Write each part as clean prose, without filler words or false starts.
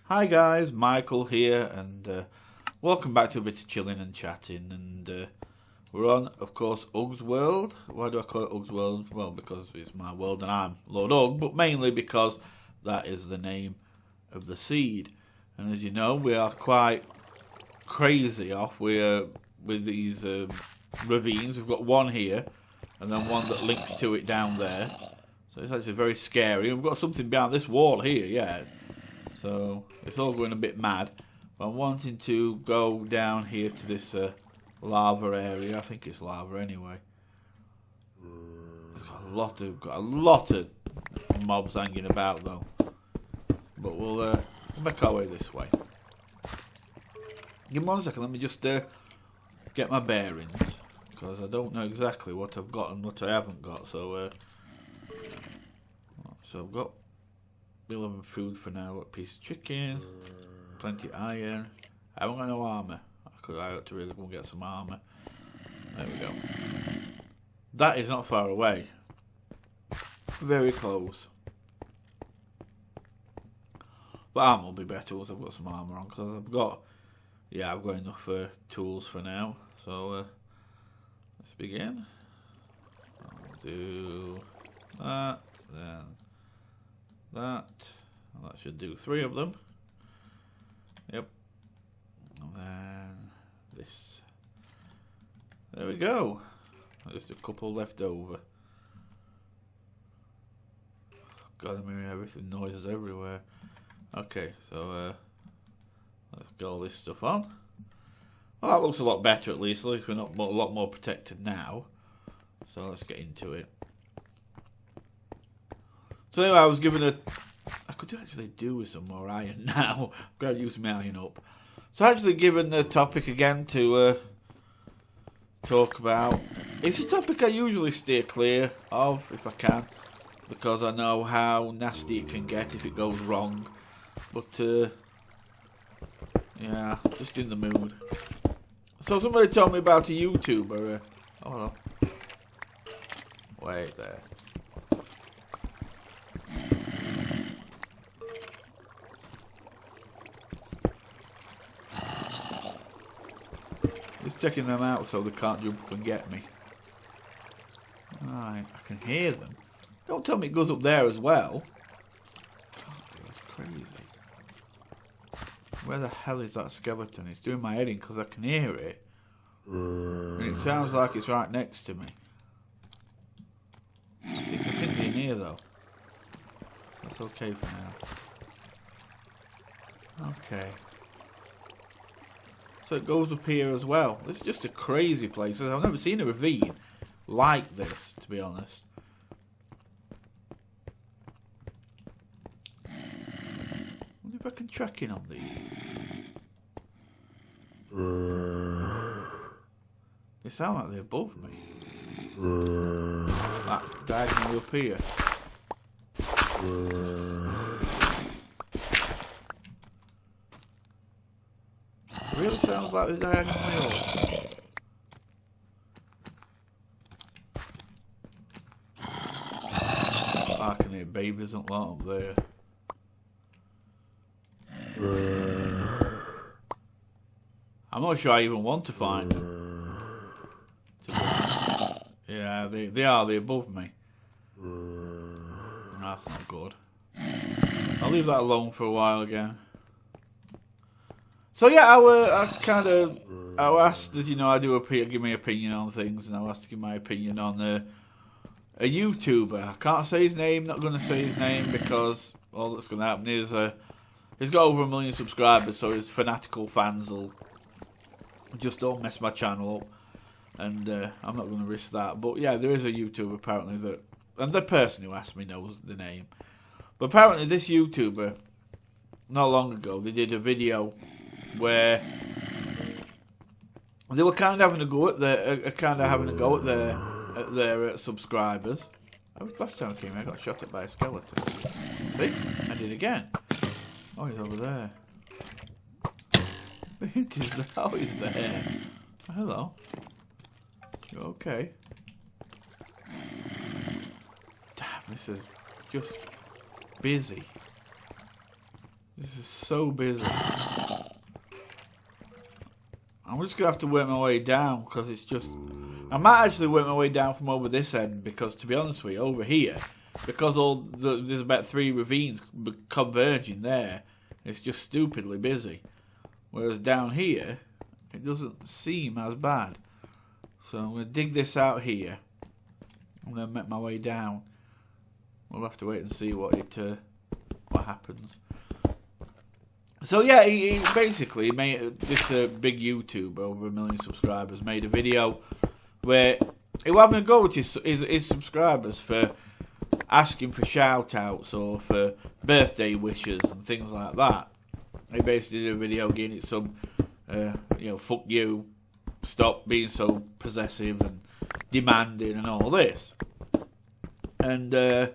Hi guys, Michael here, and welcome back to a bit of chilling and chatting. And we're on, of course, UgWorld. Why do I call it UgWorld? Well, because it's my world and I'm LordUg, but mainly because that is the name of the seed. And as you know, we are quite crazy off with these ravines. We've got one here, and then one that links to it down there. So it's actually very scary. We've got something behind this wall here, yeah. So it's all going a bit mad. But I'm wanting to go down here to this lava area. I think it's lava anyway. It's got a lot of mobs hanging about though. But we'll make our way this way. Give me 1 second. Let me just get my bearings, because I don't know exactly what I've got and what I haven't got. So I've got 11 food for now, a piece of chicken, plenty of iron. I haven't got no armour. I ought to really go and get some armour. There we go. That is not far away. Very close. But armour will be better once I've got some armour on, because I've got enough tools for now. So let's begin. I'll do that, then that, and that should do 3 of them. Yep. And then this. There we go. Just a couple left over. God, I'm hearing everything, noises everywhere. Okay, so let's get all this stuff on. Well, that looks a lot better at least. At least we're not a lot more protected now. So let's get into it. So anyway, I was given I could actually do with some more iron now. I've got to use my iron up. So actually given the topic again to talk about. It's a topic I usually steer clear of if I can, because I know how nasty it can get if it goes wrong. But yeah, just in the mood. So somebody told me about a YouTuber. Hold on. Wait there. Just checking them out so they can't jump up and get me. Right, I can hear them. Don't tell me it goes up there as well. God, that's crazy. Where the hell is that skeleton? It's doing my head in because I can hear it. And it sounds like it's right next to me. I think they're near though. That's okay for now. Okay. So it goes up here as well. This is just a crazy place. I've never seen a ravine like this, to be honest. I wonder if I can track in on these. They sound like they're above me. That diagonally up here. It really sounds like they're diagonally up. I can hear babies and lot up there. I'm not sure I even want to find them. Yeah, they're above me. That's not good. I'll leave that alone for a while again. So yeah, I asked, as you know, I do give my opinion on things, and I was asking my opinion on a YouTuber. I can't say his name, not going to say his name, because all that's going to happen is he's got over 1 million subscribers, so his fanatical fans will just don't mess my channel up, and I'm not going to risk that. But yeah, there is a YouTuber apparently that, and the person who asked me knows the name. But apparently this YouTuber, not long ago, they did a video where they were kind of having a go at their subscribers. Last time I came here, I got shot at by a skeleton. See, I did again. Oh, he's over there. Oh, he's there. Hello. You okay? Damn, this is just busy. This is so busy. I'm just going to have to work my way down because it's just... I might actually work my way down from over this end because, to be honest with you, over here, because there's about 3 ravines converging there, it's just stupidly busy. Whereas down here, it doesn't seem as bad. So I'm going to dig this out here and then make my way down. We'll have to wait and see what happens. So yeah, he basically made this big YouTuber, over 1 million subscribers, made a video where he was having a go at his subscribers for asking for shout outs or for birthday wishes and things like that. He basically did a video giving it some, fuck you, stop being so possessive and demanding and all this. And, then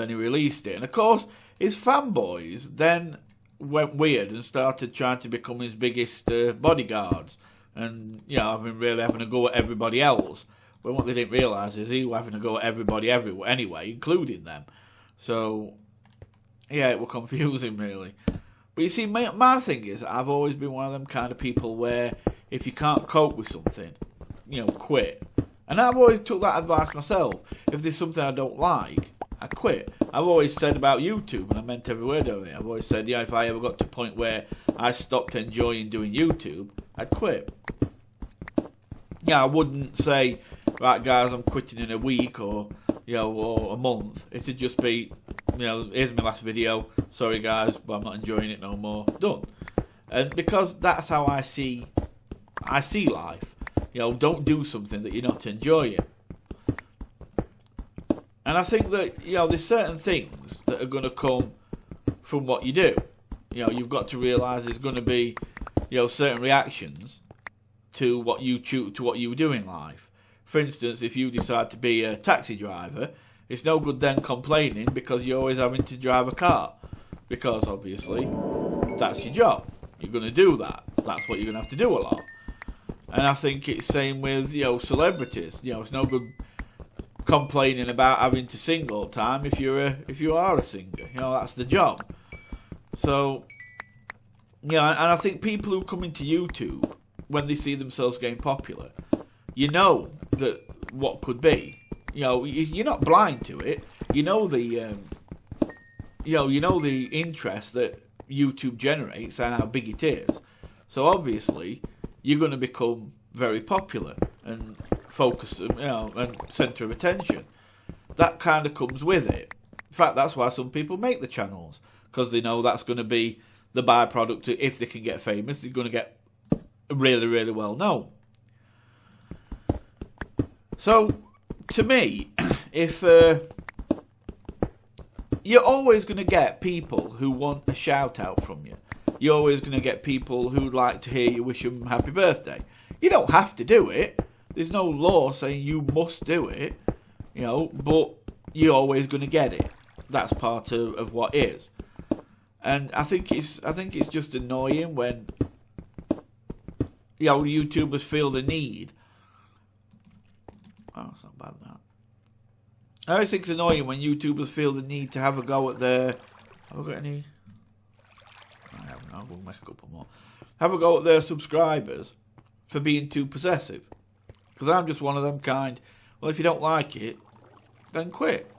he released it. And of course, his fanboys then went weird and started trying to become his biggest bodyguards. And, having a go at everybody else. But what they didn't realise is he was having a go at everybody everywhere anyway, including them. So, yeah, it was confusing, really. But you see, my thing is, I've always been one of them kind of people where if you can't cope with something, quit. And I've always took that advice myself. If there's something I don't like, I quit. I've always said about YouTube, and I meant every word of it. I've always said, if I ever got to a point where I stopped enjoying doing YouTube, I'd quit. I wouldn't say, right, guys, I'm quitting in a week or a month. It'd just be, here's my last video. Sorry, guys, but I'm not enjoying it no more. Done. And because that's how I see life. Don't do something that you're not enjoying. And I think that, there's certain things that are going to come from what you do. You've got to realise there's going to be, certain reactions to what you do in life. For instance, if you decide to be a taxi driver, it's no good then complaining because you're always having to drive a car. Because, obviously, that's your job. You're going to do that. That's what you're going to have to do a lot. And I think it's same with, celebrities. It's no good complaining about having to sing all the time if you are a singer. That's the job. So, and I think people who come into YouTube, when they see themselves getting popular, that what could be. You're not blind to it. The interest that YouTube generates and how big it is. So obviously, you're going to become very popular and focus, and centre of attention. That kind of comes with it. In fact, that's why some people make the channels, because they know that's going to be the byproduct. If they can get famous, they're going to get really, really well known. So, to me, if you're always going to get people who want a shout out from you. You're always going to get people who'd like to hear you wish them happy birthday. You don't have to do it. There's no law saying you must do it, but you're always going to get it. That's part of what is. And I think it's just annoying when YouTubers feel the need. Oh, it's not bad, that. I always think it's annoying when YouTubers feel the need to have a go at their... Have I got any... I haven't. I'll make a couple more. Have a go at their subscribers for being too possessive. Because I'm just one of them kind. Well, if you don't like it, then quit.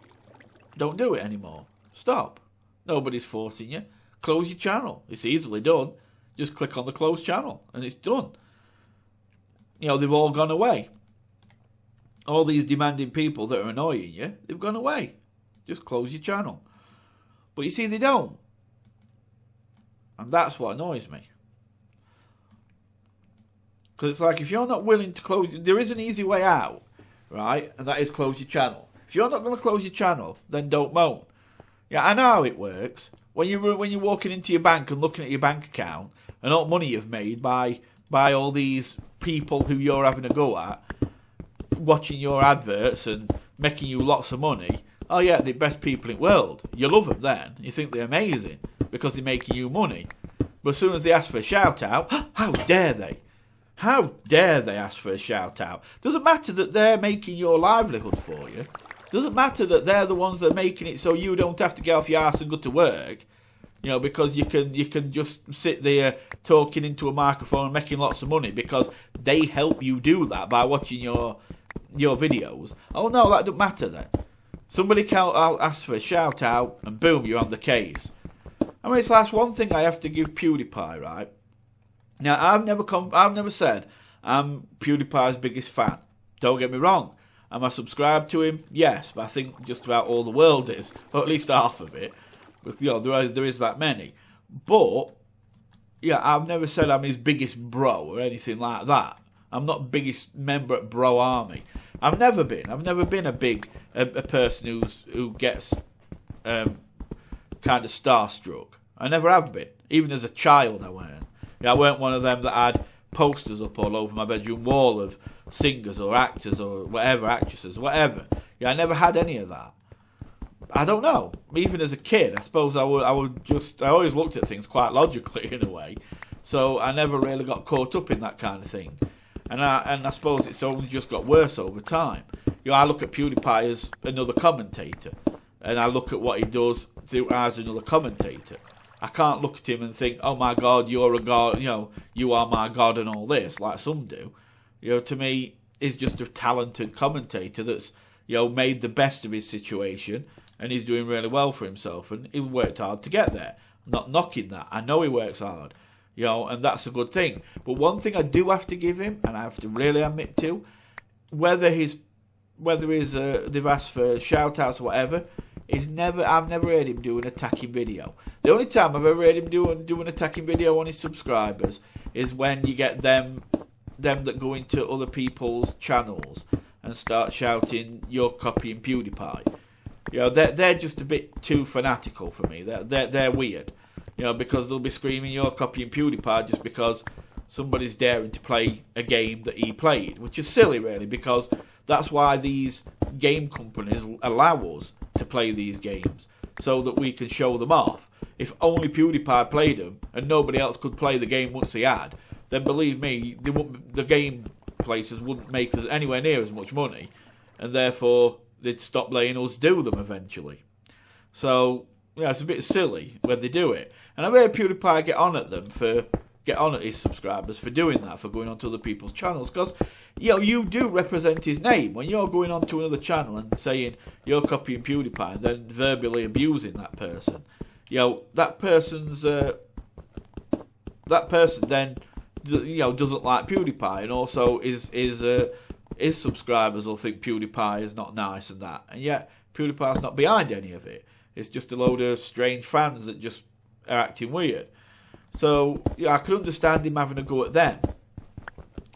Don't do it anymore. Stop. Nobody's forcing you. Close your channel. It's easily done. Just click on the close channel and it's done. They've all gone away. All these demanding people that are annoying you, they've gone away. Just close your channel. But you see, they don't. And that's what annoys me. Because it's like, if you're not willing to close... There is an easy way out, right? And that is close your channel. If you're not going to close your channel, then don't moan. Yeah, I know how it works. When you're walking into your bank and looking at your bank account and all the money you've made by all these people who you're having a go at, watching your adverts and making you lots of money. Oh yeah, the best people in the world. You love them then. You think they're amazing because they're making you money. But as soon as they ask for a shout out, how dare they? How dare they ask for a shout out? Doesn't matter that they're making your livelihood for you. Doesn't matter that they're the ones that are making it so you don't have to get off your arse and go to work. You know, because you can just sit there talking into a microphone and making lots of money because they help you do that by watching your videos. Oh no, that doesn't matter then. Somebody can ask for a shout out and boom, you're on the case. I mean, that's one thing I have to give PewDiePie, right? Now, I've never said I'm PewDiePie's biggest fan. Don't get me wrong. Am I subscribed to him? Yes, but I think just about all the world is, or at least half of it. But, you know, there is that many. But yeah, I've never said I'm his biggest bro or anything like that. I'm not biggest member at Bro Army. I've never been a person who gets kind of starstruck. I never have been. Even as a child, I weren't. Yeah, I weren't one of them that had posters up all over my bedroom wall of singers or actors or whatever, actresses, whatever. Yeah, I never had any of that. I don't know. Even as a kid, I suppose I always looked at things quite logically in a way. So I never really got caught up in that kind of thing. And I suppose it's only just got worse over time. You know, I look at PewDiePie as another commentator. And I look at what he does as another commentator. I can't look at him and think, oh my God, you're a God, you know, you are my God and all this, like some do. You know, to me, he's just a talented commentator that's, you know, made the best of his situation and he's doing really well for himself and he worked hard to get there. I'm not knocking that. I know he works hard, you know, and that's a good thing. But one thing I do have to give him, and I have to really admit to, whether they've asked for shout outs or whatever, I've never heard him do an attacking video. The only time I've ever heard him do an attacking video on his subscribers is when you get them that go into other people's channels and start shouting, "You're copying PewDiePie." You know, they're just a bit too fanatical for me. They're weird. You know, because they'll be screaming, "You're copying PewDiePie," just because somebody's daring to play a game that he played, which is silly, really, because that's why these game companies allow us to play these games, so that we can show them off. If only PewDiePie played them and nobody else could play the game once he had, then believe me, the game places wouldn't make us anywhere near as much money, and therefore they'd stop letting us do them eventually. So yeah, it's a bit silly when they do it, and I've heard PewDiePie get on at his subscribers for doing that, for going onto other people's channels, because you know, you do represent his name when you're going onto another channel and saying you're copying PewDiePie and then verbally abusing that person. You know, that person then, you know, doesn't like PewDiePie, and also his subscribers will think PewDiePie is not nice and that, and yet PewDiePie's not behind any of it. It's just a load of strange fans that just are acting weird. So yeah, I could understand him having a go at them,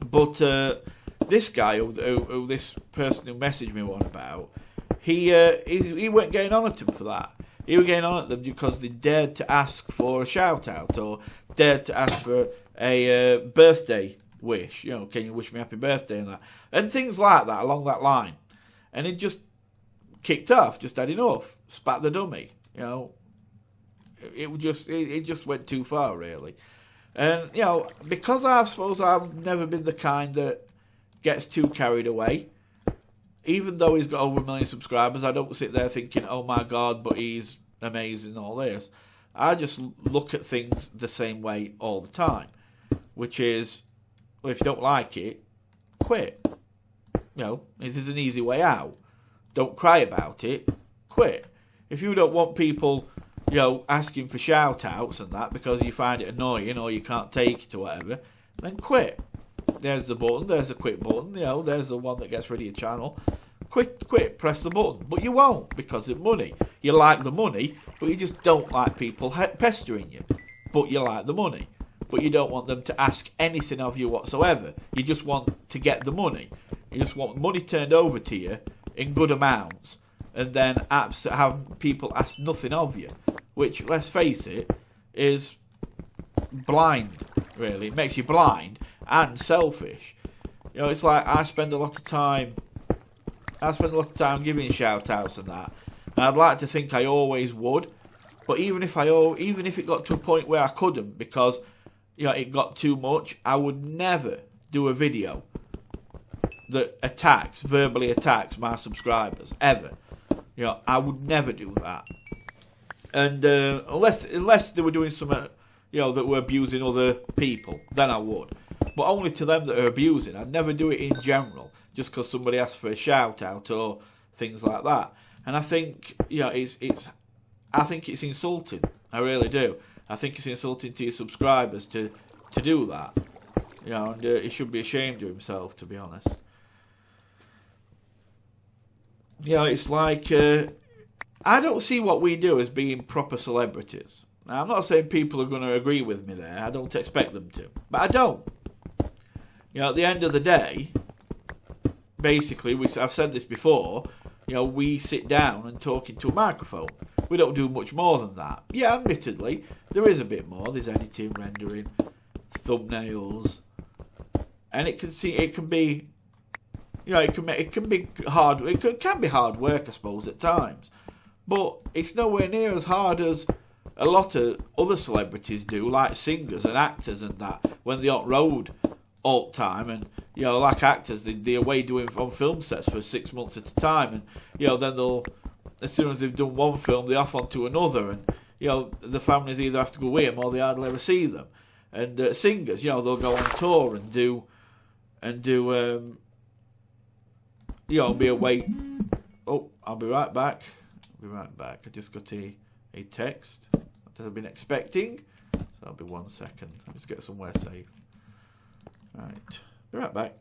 but this guy, who this person who messaged me on about, he weren't getting on at them for that. He was getting on at them because they dared to ask for a shout out or dared to ask for a birthday wish. You know, can you wish me happy birthday and that, and things like that along that line. And it just kicked off. Just had enough. Spat the dummy. You know, it just went too far, really. And you know, because I suppose I've never been the kind that gets too carried away. Even though he's got over 1 million subscribers, I don't sit there thinking, oh my God, but he's amazing and all this. I just look at things the same way all the time, which is, well, if you don't like it, quit. You know, it is an easy way out. Don't cry about it, quit. If you don't want people, you know, asking for shout outs and that because you find it annoying or you can't take it or whatever, then quit. There's the button, there's the quit button, you know, there's the one that gets rid of your channel. Quit, press the button. But you won't, because of money. You like the money, but you just don't like people pestering you. But you like the money. But you don't want them to ask anything of you whatsoever. You just want to get the money. You just want money turned over to you in good amounts, and then have people ask nothing of you. Which, let's face it, is blind, really. It makes you blind and selfish. You know, it's like I spend a lot of time giving shout outs and that, and I'd like to think I always would, but even if it got to a point where I couldn't because, you know, it got too much, I would never do a video that verbally attacks my subscribers, ever. You know, I would never do that. And unless they were doing something, that were abusing other people, then I would. But only to them that are abusing. I'd never do it in general, just because somebody asked for a shout out or things like that. And I think, I think it's insulting. I really do. I think it's insulting to your subscribers to do that. And he should be ashamed of himself, to be honest. It's like, I don't see what we do as being proper celebrities. Now, I'm not saying people are going to agree with me there. I don't expect them to. But I don't. At the end of the day, basically, I've said this before, we sit down and talk into a microphone. We don't do much more than that. Yeah, admittedly, there is a bit more. There's editing, rendering, thumbnails, and it can be, it can be hard. It can be hard work, I suppose, at times, but it's nowhere near as hard as a lot of other celebrities do, like singers and actors and that, when they're on road all the time, and like actors, they're away doing on film sets for 6 months at a time, and then they'll, as soon as they've done one film, they're off onto another, and the families either have to go with them or they hardly ever see them. And singers, they'll go on tour and do be away. Oh, I'll be right back. I just got a text that I've been expecting, so I'll be 1 second. I'll just get somewhere safe. Right, be right back.